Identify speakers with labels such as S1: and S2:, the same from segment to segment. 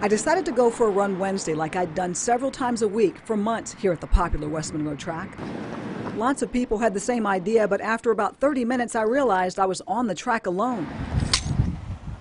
S1: I decided to go for a run Wednesday like I'd done several times a week for months here at the popular West Monroe track. Lots of people had the same idea, but after about 30 minutes I realized I was on the track alone.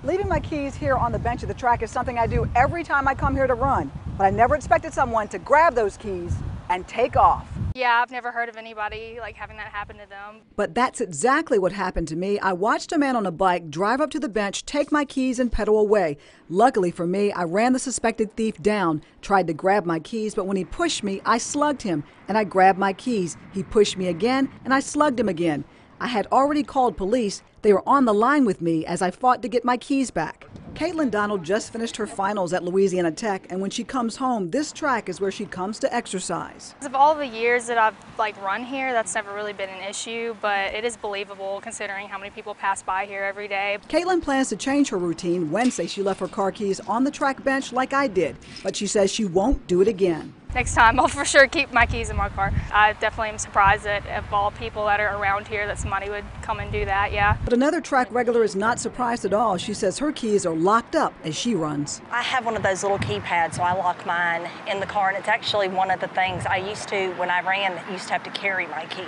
S1: Leaving my keys here on the bench of the track is something I do every time I come here to run, but I never expected someone to grab those keys and take off.
S2: Yeah, I've never heard of anybody having that happen to them.
S1: But that's exactly what happened to me. I watched a man on a bike drive up to the bench, take my keys and pedal away. Luckily for me, I ran the suspected thief down, tried to grab my keys, but when he pushed me, I slugged him and I grabbed my keys. He pushed me again and I slugged him again. I had already called police. They were on the line with me as I fought to get my keys back. Caitlin Donald just finished her finals at Louisiana Tech, and when she comes home, this track is where she comes to exercise.
S2: Of all the years that I've run here, that's never really been an issue, but it is believable considering how many people pass by here every day.
S1: Caitlin plans to change her routine. Wednesday, she left her car keys on the track bench like I did, but she says she won't do it again.
S2: Next time, I'll for sure keep my keys in my car. I definitely am surprised that of all people that are around here that somebody would come and do that, yeah.
S1: But another track regular is not surprised at all. She says her keys are locked up as she runs.
S3: I have one of those little keypads, so I lock mine in the car, and it's actually one of the things I used to, when I ran, used to have to carry my keys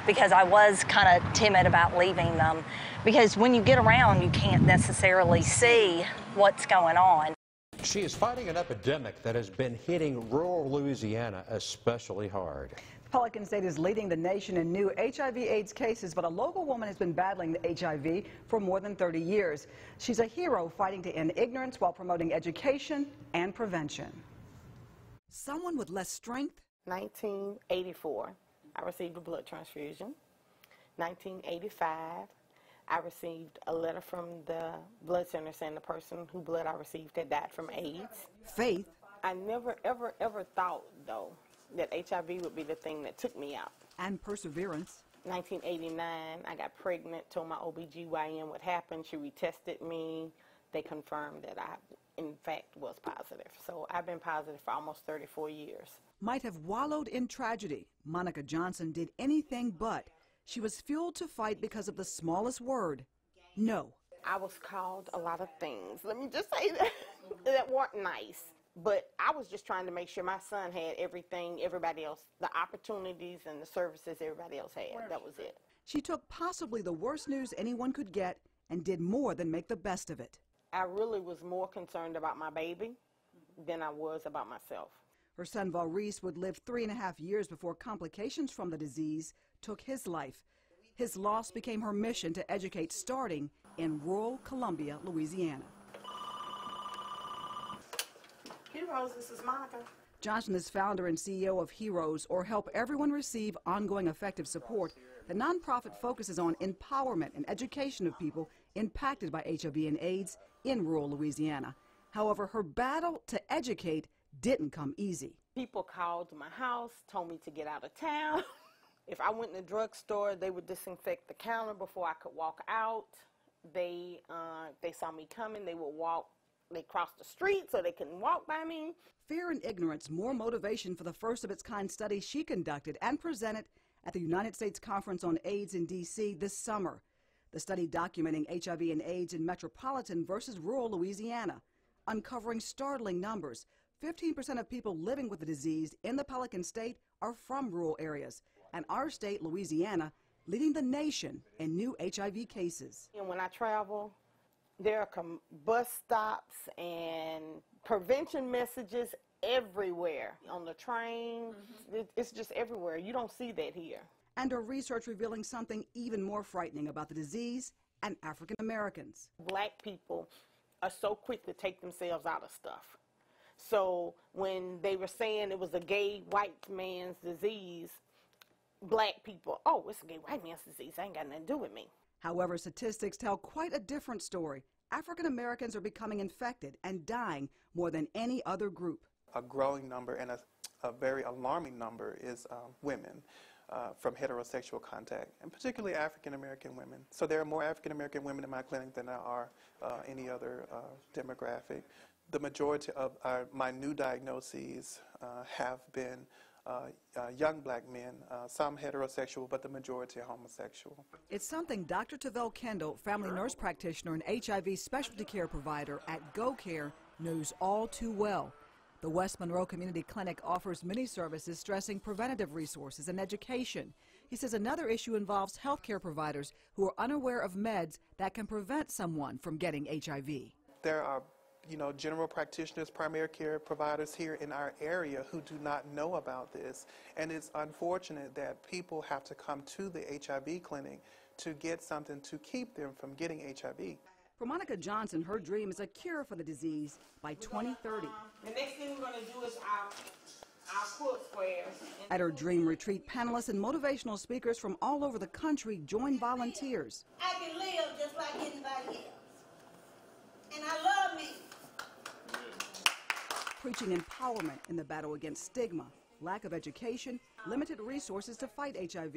S3: because I was kind of timid about leaving them, because when you get around, you can't necessarily see what's going on.
S4: She is fighting an epidemic that has been hitting rural Louisiana especially hard.
S1: Pelican State is leading the nation in new HIV/AIDS cases, but a local woman has been battling the HIV for more than 30 years. She's a hero fighting to end ignorance while promoting education and prevention. Someone with less strength?
S5: 1984, I received a blood transfusion. 1985, I received a letter from the blood center saying the person whose blood I received had died from AIDS.
S1: Faith?
S5: I never, ever thought, though, that HIV would be the thing that took me out.
S1: And perseverance.
S5: 1989, I got pregnant, told my OBGYN what happened. She retested me. They confirmed that I, in fact, was positive. So I've been positive for almost 34 years.
S1: Might have wallowed in tragedy. Monica Johnson did anything but. She was fueled to fight because of the smallest word, no.
S5: I was called a lot of things. Let me just say that weren't nice. But I was just trying to make sure my son had everything everybody else, the opportunities and the services everybody else had. That was it.
S1: She took possibly the worst news anyone could get and did more than make the best of it.
S5: I really was more concerned about my baby than I was about myself.
S1: Her son Valreese would live 3.5 years before complications from the disease took his life. His loss became her mission to educate, starting in rural Columbia, Louisiana.
S5: Heroes, this is Monica.
S1: Johnson is founder and CEO of Heroes, or Help Everyone Receive Ongoing Effective Support. The nonprofit focuses on empowerment and education of people impacted by HIV and AIDS in rural Louisiana. However, her battle to educate didn't come easy.
S5: People called my house, told me to get out of town. If I went in the drugstore, they would disinfect the counter before I could walk out. They saw me coming, they would walk. They crossed the street so they couldn't walk by me.
S1: Fear and ignorance, more motivation for the first of its kind study she conducted and presented at the United States Conference on AIDS in D.C. this summer. The study documenting HIV and AIDS in metropolitan versus rural Louisiana, uncovering startling numbers. 15% of people living with the disease in the Pelican State are from rural areas, and our state, Louisiana, leading the nation in new HIV cases.
S5: And when I travel, there are bus stops and prevention messages everywhere. On the train, it's just everywhere. You don't see that here.
S1: And her research revealing something even more frightening about the disease and African Americans.
S5: Black people are so quick to take themselves out of stuff. So when they were saying it was a gay white man's disease, black people, oh, it's a gay white man's disease, ain't got nothing to do with me.
S1: However, statistics tell quite a different story. African Americans are becoming infected and dying more than any other group.
S6: A growing number and a very alarming number is women from heterosexual contact, and particularly African American women. So there are more African American women in my clinic than there are any other demographic. The majority of my new diagnoses have been young black men, some heterosexual, but the majority are homosexual.
S1: It's something Dr. Tavel Kendall, family nurse practitioner and HIV specialty care provider at GoCare knows all too well. The West Monroe Community Clinic offers many services stressing preventative resources and education. He says another issue involves healthcare providers who are unaware of meds that can prevent someone from getting HIV.
S6: There are, general practitioners, primary care providers here in our area who do not know about this. And it's unfortunate that people have to come to the HIV clinic to get something to keep them from getting HIV.
S1: For Monica Johnson, her dream is a cure for the disease by 2030.
S5: The next thing we're going to do is our quilt squares.
S1: At her dream retreat, panelists and motivational speakers from all over the country join volunteers.
S7: I can live just like anybody else. And I love me.
S1: Preaching empowerment in the battle against stigma, lack of education, limited resources to fight HIV.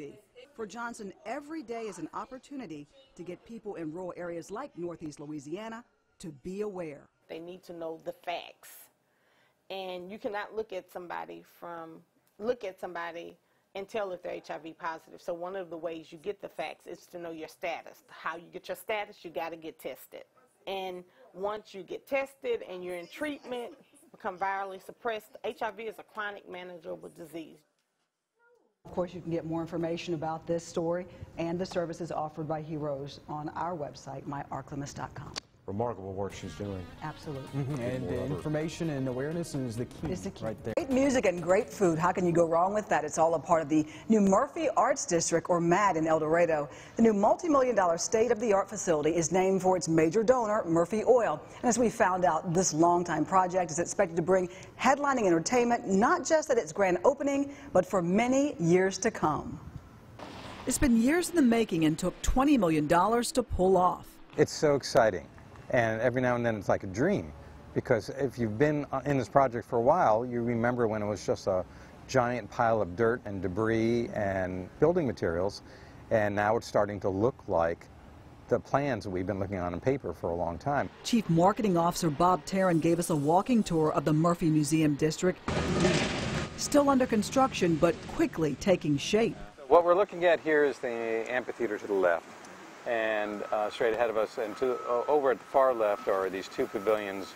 S1: For Johnson, every day is an opportunity to get people in rural areas like Northeast Louisiana to be aware.
S5: They need to know the facts. And you cannot look at somebody and tell if they're HIV positive. So one of the ways you get the facts is to know your status. How you get your status, you got to get tested. And once you get tested and you're in treatment, become virally suppressed, HIV is a chronic manageable disease.
S1: Of course, you can get more information about this story and the services offered by Heroes on our website, myarclemis.com.
S4: Remarkable work she's doing.
S1: Absolutely.
S8: And information and awareness is the key, right there.
S1: Great music and great food. How can you go wrong with that? It's all a part of the new Murphy Arts District, or MAD, in El Dorado. The new multi-million-dollar state-of-the-art facility is named for its major donor, Murphy Oil. And as we found out, this long-time project is expected to bring headlining entertainment, not just at its grand opening, but for many years to come. It's been years in the making and took $20 million to pull off.
S9: It's so exciting. And every now and then it's like a dream, because if you've been in this project for a while, you remember when it was just a giant pile of dirt and debris and building materials, and now it's starting to look like the plans that we've been looking on paper for a long time.
S1: Chief Marketing Officer Bob Tarrin gave us a walking tour of the Murphy Museum District, still under construction but quickly taking shape.
S9: What we're looking at here is the amphitheater to the left. And straight ahead of us and over at the far left are these two pavilions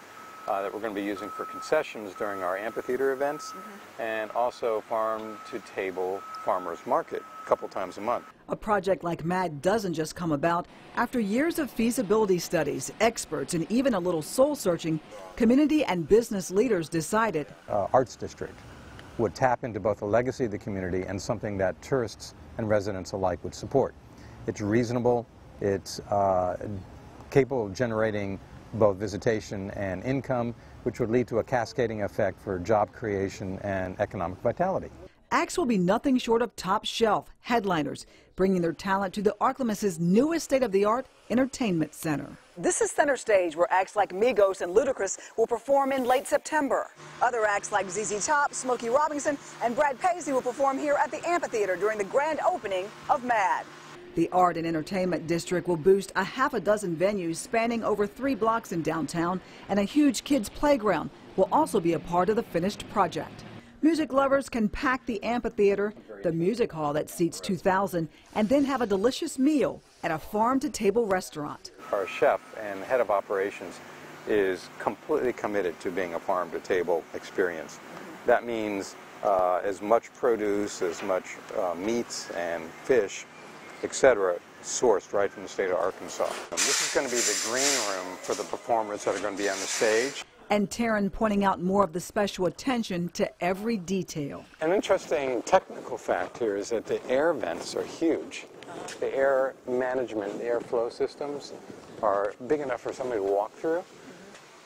S9: that we're going to be using for concessions during our amphitheater events, and also farm-to-table farmers market a couple times a month.
S1: A project like MAD doesn't just come about. After years of feasibility studies, experts, and even a little soul-searching, community and business leaders decided
S9: Arts District would tap into both the legacy of the community and something that tourists and residents alike would support. It's reasonable. It's capable of generating both visitation and income, which would lead to a cascading effect for job creation and economic vitality.
S1: Acts will be nothing short of top shelf headliners, bringing their talent to the ArcLemis's newest state-of-the-art entertainment center. This is center stage, where acts like Migos and Ludacris will perform in late September. Other acts like ZZ Top, Smokey Robinson, and Brad Paisley will perform here at the amphitheater during the grand opening of MAD. The Art and Entertainment District will boost a half a dozen venues spanning over 3 blocks in downtown, and a huge kids' playground will also be a part of the finished project. Music lovers can pack the amphitheater, the music hall that seats 2,000, and then have a delicious meal at a farm-to-table restaurant.
S9: Our chef and head of operations is completely committed to being a farm-to-table experience. That means as much produce, as much meats and fish, etc., sourced right from the state of Arkansas. This is going to be the green room for the performers that are going to be on the stage.
S1: And Tarrin pointing out more of the special attention to every detail.
S9: An interesting technical fact here is that the air vents are huge. The air management, the airflow systems are big enough for somebody to walk through,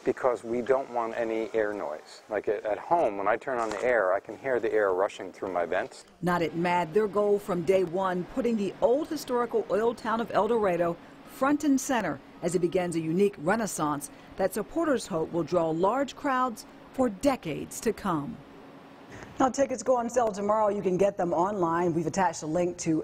S9: because we don't want any air noise. Like at home, when I turn on the air, I can hear the air rushing through my vents.
S1: Not at MAD, their goal from day one, putting the old historical oil town of El Dorado front and center as it begins a unique renaissance that supporters hope will draw large crowds for decades to come. Now, tickets go on sale tomorrow. You can get them online. We've attached a link to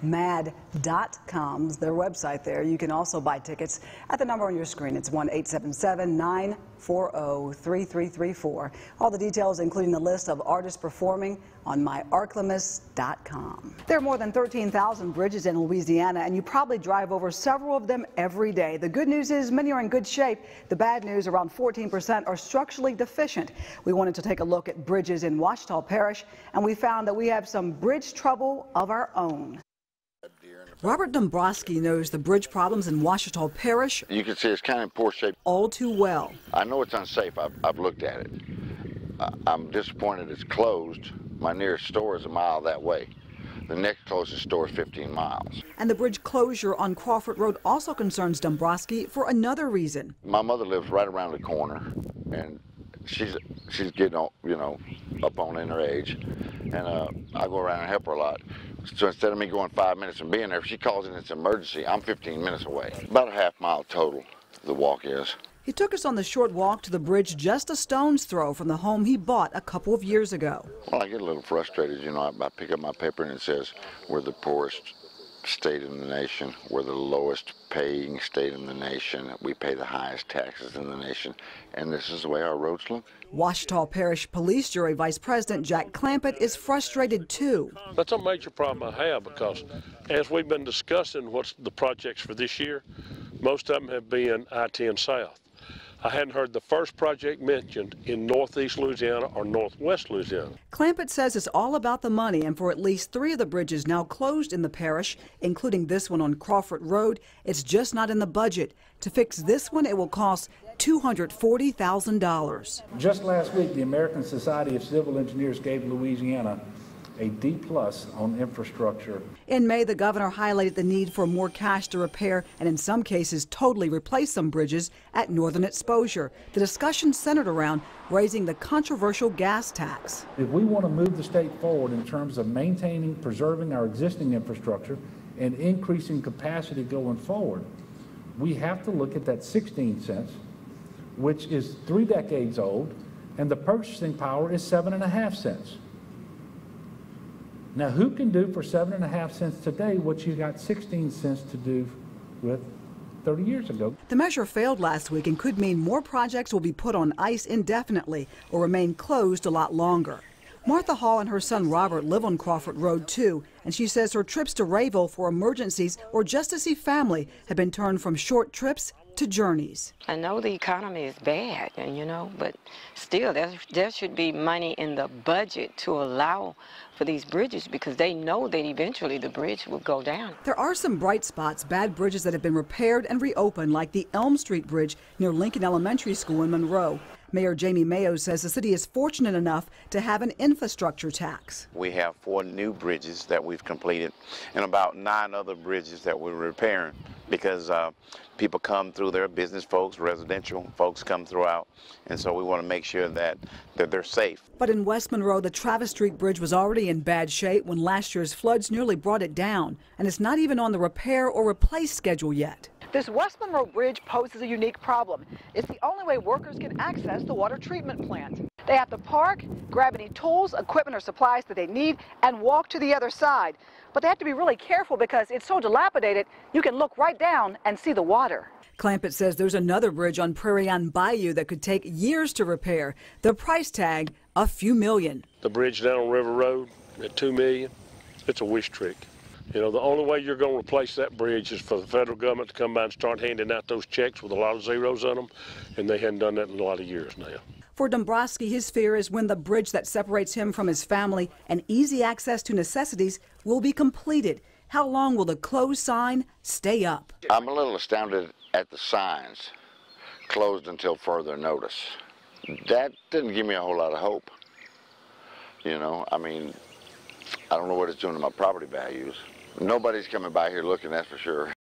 S1: mad.com, their website there. You can also buy tickets at the number on your screen. It's 1-877-940-3334. All the details, including the list of artists performing, on myarklamiss.com. There are more than 13,000 bridges in Louisiana, and you probably drive over several of them every day. The good news is many are in good shape. The bad news, around 14% are structurally deficient. We wanted to take a look at bridges in Ouachita Parish, and we found that we have some bridge trouble of our own. Robert Dombrowski knows the bridge problems in Ouachita Parish.
S10: You can see it's kind of in poor shape.
S1: All too well.
S10: I know it's unsafe. I've looked at it. I'm disappointed it's closed. My nearest store is a mile that way. The next closest store is 15 miles.
S1: And the bridge closure on Crawford Road also concerns Dombrowski for another reason.
S10: My mother lives right around the corner, and she's getting on, up on in her age, and I go around and help her a lot. So instead of me going 5 minutes and being there, if she calls in it's an emergency, I'm 15 minutes away. About a half-mile total, the walk is.
S1: He took us on the short walk to the bridge just a stone's throw from the home he bought a couple of years ago.
S10: Well, I get a little frustrated, I pick up my paper and it says we're the poorest state in the nation, we're the lowest paying state in the nation, we pay the highest taxes in the nation, and this is the way our roads look.
S1: Ouachita Parish Police Jury Vice President Jack Clampett is frustrated too.
S11: That's a major problem I have, because as we've been discussing what's the projects for this year, most of them have been I-10 South. I hadn't heard the first project mentioned in northeast Louisiana or northwest Louisiana.
S1: Clampett says it's all about the money, and for at least 3 of the bridges now closed in the parish, including this one on Crawford Road, it's just not in the budget. To fix this one, it will cost $240,000.
S12: Just last week, the American Society of Civil Engineers gave Louisiana a D+ on infrastructure.
S1: In May, the governor highlighted the need for more cash to repair and in some cases totally replace some bridges at Northern Exposure. The discussion centered around raising the controversial gas tax.
S12: If we want to move the state forward in terms of maintaining, preserving our existing infrastructure and increasing capacity going forward, we have to look at that 16 cents, which is 3 decades old, and the purchasing power is 7.5 cents. Now, who can do for 7.5 cents today what you got 16 cents to do with 30 years ago?
S1: The measure failed last week and could mean more projects will be put on ice indefinitely or remain closed a lot longer. Martha Hall and her son Robert live on Crawford Road too, and she says her trips to Rayville for emergencies or just to see family have been turned from short trips to journeys.
S13: I know the economy is bad, but still there should be money in the budget to allow for these bridges, because they know that eventually the bridge will go down.
S1: There are some bright spots, bad bridges that have been repaired and reopened, like the Elm Street Bridge near Lincoln Elementary School in Monroe. Mayor Jamie Mayo says the city is fortunate enough to have an infrastructure tax.
S14: We have 4 new bridges that we've completed and about 9 other bridges that we're repairing, because people come through there, business folks, residential folks come throughout, and so we want to make sure that they're safe.
S1: But in West Monroe, the Travis Street Bridge was already in bad shape when last year's floods nearly brought it down, and it's not even on the repair or replace schedule yet.
S15: This West Monroe Bridge poses a unique problem. It's the only way workers can access the water treatment plant. They have to park, grab any tools, equipment, or supplies that they need, and walk to the other side. But they have to be really careful because it's so dilapidated, you can look right down and see the water.
S1: Clampett says there's another bridge on Prairie Ann Bayou that could take years to repair. The price tag, a few million.
S11: The bridge down on River Road at $2 million, it's a wish trick. The only way you're going to replace that bridge is for the federal government to come by and start handing out those checks with a lot of zeros on them, and they hadn't done that in a lot of years now.
S1: For Dombrowski, his fear is when the bridge that separates him from his family and easy access to necessities will be completed. How long will the closed sign stay up?
S10: I'm a little astounded at the signs, closed until further notice. That didn't give me a whole lot of hope. I don't know what it's doing to my property values. Nobody's coming by here looking, that's for sure.